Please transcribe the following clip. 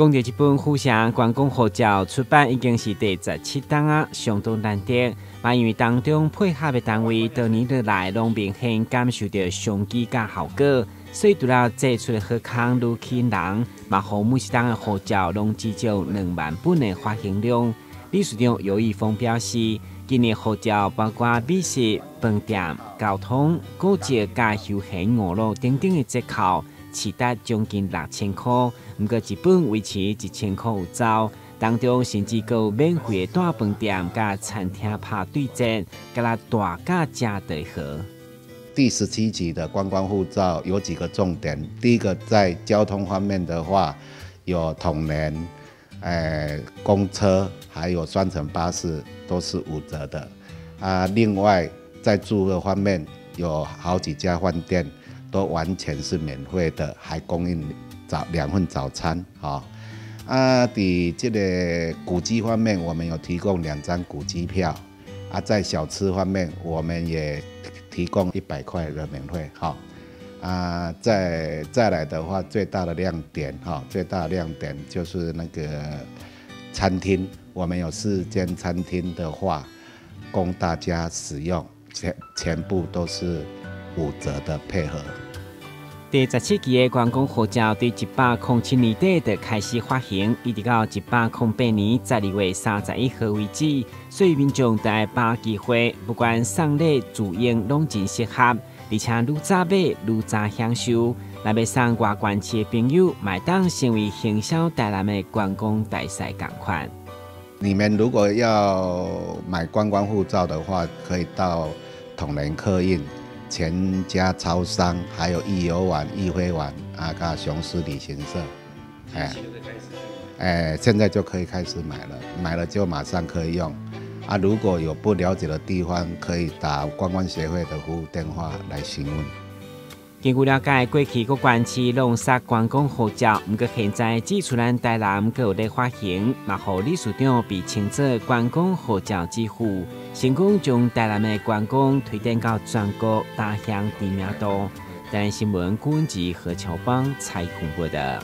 讲到这本互相观光护照出版已经是第17档啊，相当难得。嘛，因为当中配合的单位多年来拢明显感受到商机甲效果，所以除了做出的好康愈起人，嘛，互每一档的护照拢至少2万本的发行量。理事长尤义峰表示，今年护照包括美食、饭店、交通、古迹、甲休闲娱乐等等的折扣，起达将近6000块。不过一本维持1000块有走，当中甚至有免费的大饭店、甲餐厅拍对折，甲啦大价价对合。第17集的观光护照有几个重点，第一个在交通方面的话，有统联、公车还有双层巴士都是5折的啊。另外在住的方面，有好几家饭店都完全是免费的，还供应2份早餐。在这个古迹方面，我们有提供2张古迹票啊。在小吃方面，我们也提供100块的免费。再来的话，最大的亮点就是那个餐厅，我们有4间餐厅的话，供大家使用，全部都是5折的配合。第17期的观光护照在107年底就开始发行，一直到108年12月31号为止，所以民众在把握机会，不管送礼、自用拢真适合，而且愈早买愈早享受。若要送外县市的朋友，买当成为行销台南的观光大使同款。你们如果要买观光护照的话，可以到统联客运、全家超商，还有易游网、易辉网跟雄狮旅行社，现在就可以开始买了，买了就马上可以用。如果有不了解的地方，可以打观光协会的服务电话来询问。根据了解，过去各县市拢杀观光护照，不过现在只出咱台南各有在发行，嘛，互理事长被称作观光护照之父，成功将台南的观光推展到全国打响知名度。台南新闻顾问及何乔邦采访报道。